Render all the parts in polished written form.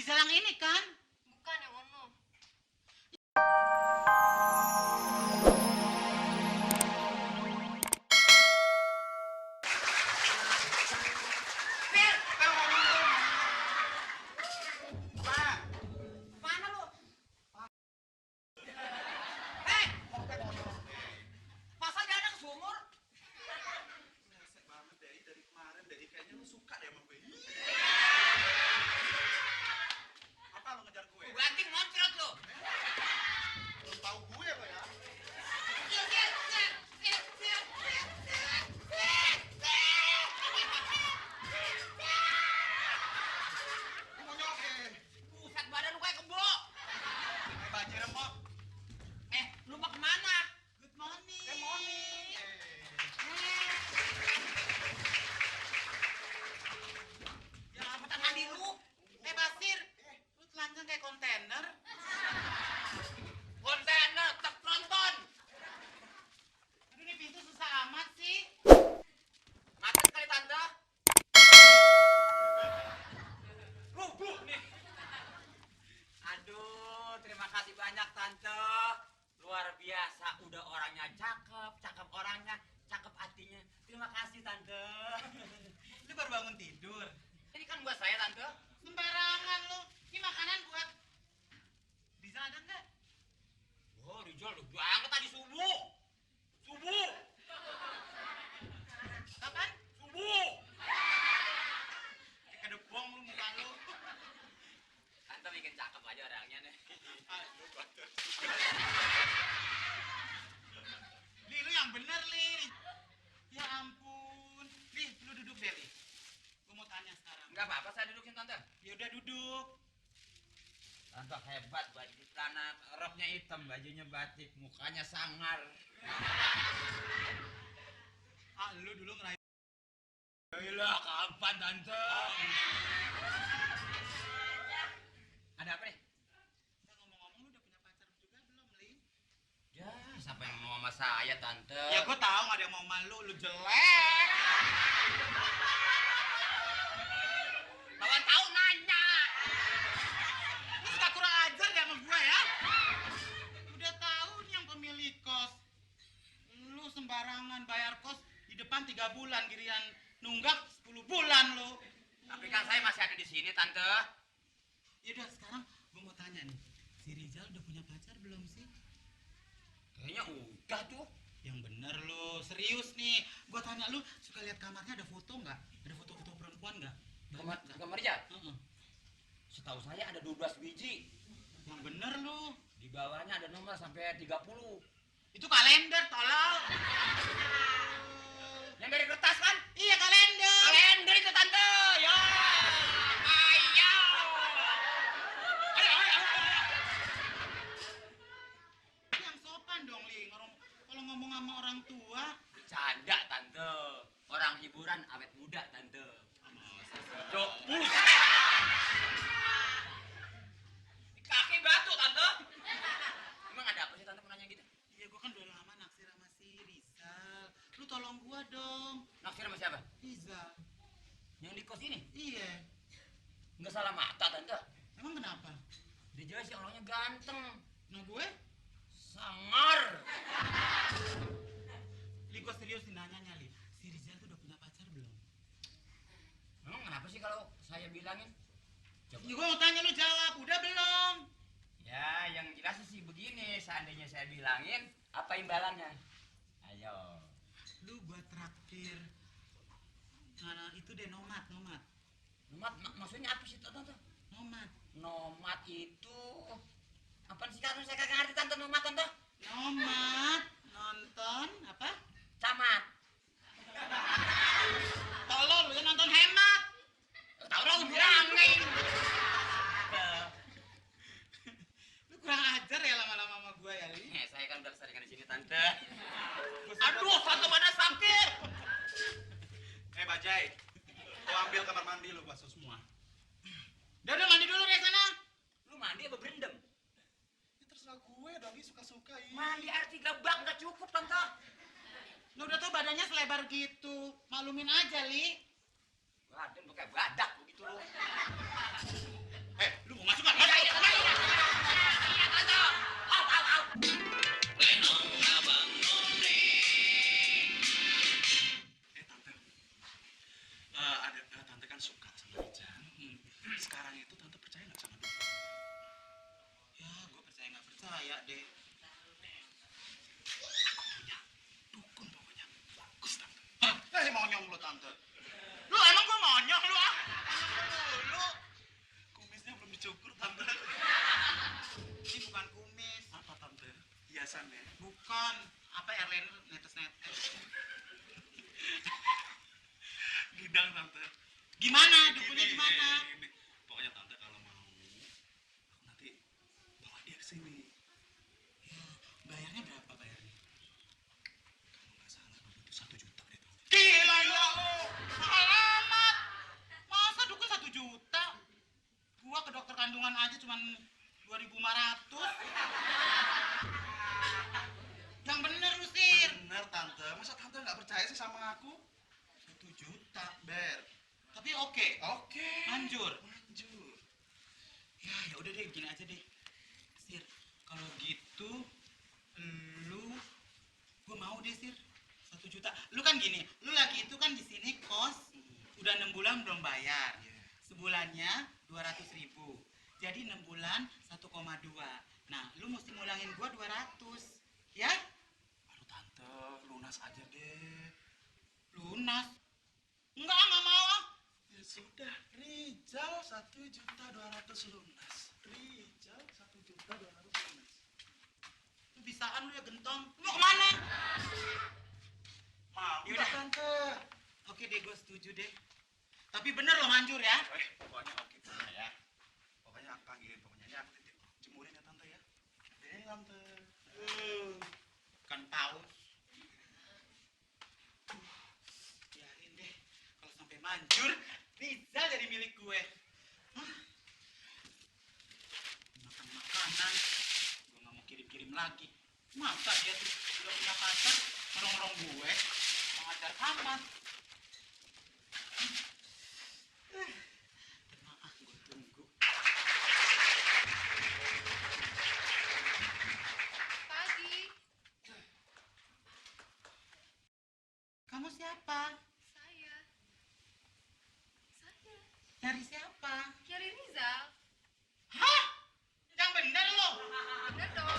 Rizal yang ini kan? Bukan yang ono. Fir, Pak, mana lu? Hei, masa dia anak sumur? Resek banget dari kemarin kayaknya lu suka deh sama gue. Apa lu ngejar gue? Ganting moncrot lu. Belum tahu gue lo ya. Lu mau nyokeh. Buset, badan lu kayak kebo. Banjir remok. Lu mau kemana? Good morning. Good morning. Ya cepetan mandi lu. Basir, lu telanjang kayak kontainer. Kontainer, truk tronton. Aduh, ini pintu susah amat sih. Macet kali tante. Rubuh nih. Aduh, terima kasih banyak tante. Luar biasa, udah orangnya cakep, cakep orangnya, cakep hatinya. Terima kasih tante. Lu baru bangun tidur. Ini kan buat saya tante. Sembarangan lu. Ini makanan buat Rizal ada nggak? Oh, Rizal lu banget tadi subuh. Subuh. Kapan? Subuh. Kayak ada bom lu muka lu. Tante bikin cakep aja orangnya nih. Aduh, bater. Li, lu yang bener, Li. Ya ampun. Li, lu duduk deh, Li. Gua mau tanya sekarang. Enggak apa-apa, saya dudukin tante. Ya udah duduk. Tante hebat, baju celana roknya hitam, bajunya batik, mukanya sangar. Lu dulu ngerayu. Gila, kapan tante? Ada apa nih? Kita ngomong-ngomong lu udah punya pacar juga belum, Li? Ya, siapa yang mau sama saya tante? Ya gua tahu nggak ada yang mau malu, lu jelek. Lawan tahu nanya. Lu suka kurang ajar ya sama gua ya? Udah tahu nih yang pemilik kos. Lu sembarangan bayar kos di depan 3 bulan, giliran nunggak 10 bulan lu. Tapi kan saya masih ada di sini tante. Ya udah sekarang gua mau tanya nih. Si Rizal udah punya pacar belum sih? Kayaknya udah tuh. Yang bener lu, serius nih. Gua tanya lu, suka lihat kamarnya ada foto nggak? Ada foto-foto perempuan nggak? Kamar ya? Heeh. Setahu saya ada 12 biji. Yang bener lu. Di bawahnya ada nomor sampai 30. Itu kalender, tolong. Yang dari kertas kan? Iya, kalender. Kalender itu tante. Ya. Ayo. Ayo. Yang sopan dong, Li. Kalau ngomong sama orang tua. Bercanda tante. Orang hiburan awet muda tante. Cok. Kaki batu tante. Emang ada apa sih tante menanya gitu? Iya, gua kan udah lama naksir sama si Rizal. Lu tolong gua dong. Naksir sama siapa? Rizal. Yang di kos ini? Iya. Nggak salah mata tante. Emang kenapa? Dia jelas sih orangnya ganteng. Nah, gue? Sangar. Li, gua serius nih nanyanya, Li. Si Rizal tuh udah punya pacar belum? Emang kenapa sih kalau saya bilangin? Coba. Ya, gua mau tanya lu jawab. Udah belum? Ya, yang jelas sih begini, seandainya saya bilangin, apa imbalannya? Ayo. Lu gua traktir. Nah, itu deh nomad. Maksudnya apa sih tante? Nomad. Nomad itu apa sih kan saya kagak ngerti tante nomad tante? Nomad nonton apa? Camat. Tolol lu ya nonton hemat. Tahu dong bilangin. Lu kurang ajar ya lama-lama sama gua ya, Li. Saya kan udah seringan di sini tante. Aduh, tante pada sakit. Bajai. Lu ambil kamar mandi lu basuh semua. Udah mandi dulu deh sana. Lu mandi apa berendam? Ya terserah gue dong, suka-suka ini. Mandi air 3 bak nggak cukup tante. Lu udah tuh badannya selebar gitu. Maklumin aja, Li. Badan lu kayak badak begitu lu. Lu suka sama Rizal. Sekarang itu tante percaya nggak sama dia? Ya, gue percaya nggak percaya deh. Punya dukun pokoknya bagus tante. Hah, monyong lu tante. Lu emang gue monyong lu ah? Lu Kumisnya belum dicukur tante. ini bukan kumis, Apa tante? Hiasan ya? bukan apa airliner netes-netes. Gidang tante. Gimana? Dukunnya Gini, gimana? gini. Pokoknya tante kalau mau, aku nanti bawa dia ke sini. Bayarnya berapa bayarnya? Kalau nggak salah gue butuh 1 juta deh tante. Gila ya lu, mahal amat. Masa dukun 1 juta? Gua ke dokter kandungan aja cuman 2.500. Yang bener lu Sir. Bener tante, masa tante nggak percaya sih sama aku? 1 juta. Ber. Tapi oke. Oke. Manjur. Manjur. Ya udah deh gini aja deh. Sir, kalau gitu gua mau deh Sir. 1 juta. Lu kan gini, lu lagi itu kan di sini kos udah 6 bulan belum bayar. Sebulannya 200.000. Jadi 6 bulan 1,2. Nah, lu mesti ngulangin gua 200. Ya? Aduh tante, lunas aja deh. Lunas. Enggak mau ah. Ya sudah, Rizal 1.200.000 lunas. Rijal 1.200.000 lunas. Lu bisaan lu ya gentong. Lu mau kemana? Mau Yaudah. nggak, tante? Oke deh, gue setuju deh. Tapi bener lo manjur ya. Pokoknya oke tante ya. Pokoknya aku panggilin pokoknya ya, aku titip jemurin ya tante ya. Deh tante. Kan paus. Biarin deh. Kalau sampai manjur, Rizal jadi milik gue. Hah? Makan makanan. Gue nggak mau kirim-kirim lagi. Masa dia tuh udah punya pacar, ngerong-ngerong gue, mengajar amat. Maaf, gue tunggu. Pagi, Kamu siapa? saya. Nyari siapa? Cari Rizal. Hah? Yang bener lo? Bener dong.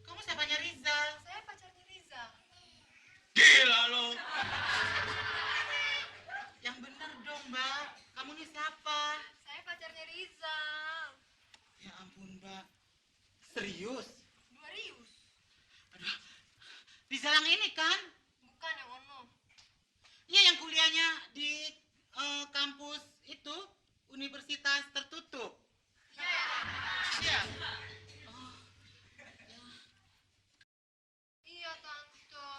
Kamu siapanya Rizal? Saya pacarnya Rizal. Gila lo. Yang bener dong, Mbak. Kamu nih siapa? Saya pacarnya Rizal. Ya ampun, Mbak. Serius? Dua Rius. Aduh. Rizal yang ini kan? Bukan yang ono. Iya, yang kuliahnya di kampus itu, universitas tertutup. Iya. Oh, Iya, Tante.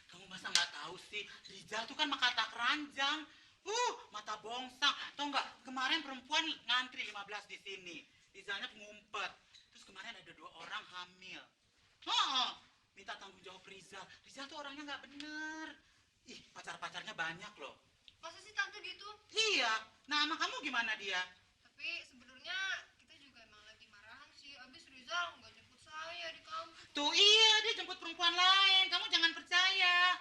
kamu masa nggak tahu sih? Rizal tuh kan mata keranjang. Mata bongsang. Tau nggak? Kemarin perempuan ngantri 15 di sini. Rizalnya ngumpet. Terus kemarin ada 2 orang hamil. Minta tanggung jawab Rizal. Rizal tuh orangnya nggak bener. Ih, pacar-pacarnya banyak loh. Masa sih Tante gitu? Iya. Nah, sama kamu gimana dia? Tapi sebenarnya kita juga emang lagi marahan sih. Abis Rizal nggak jemput saya di kampus. Tuh iya, dia jemput perempuan lain. Kamu jangan percaya.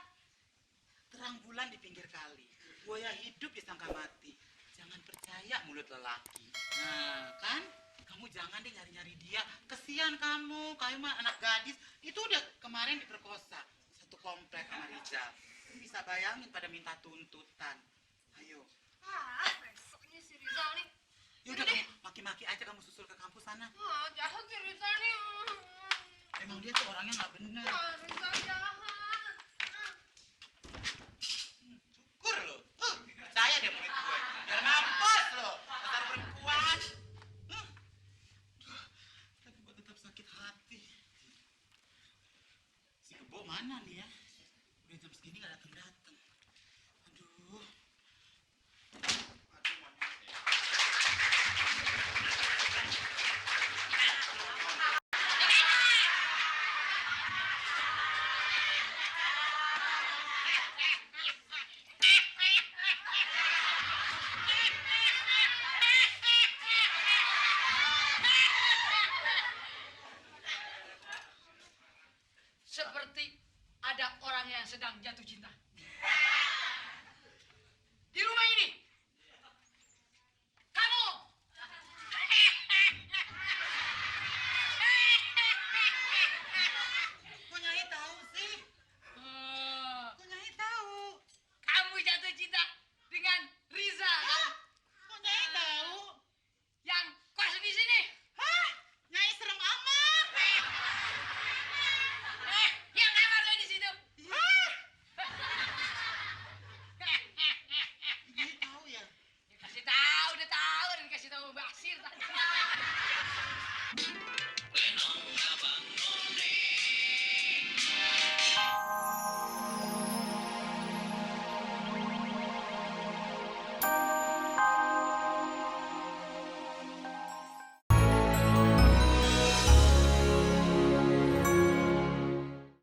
Terang bulan di pinggir kali. Buaya hidup disangka mati. Jangan percaya mulut lelaki. Nah, kan? Kamu jangan deh nyari-nyari dia. Kesian kamu. Kamu mah anak gadis. Itu udah kemarin diperkosa. Satu komplek sama Rizal. Bisa bayangin pada minta tuntutan.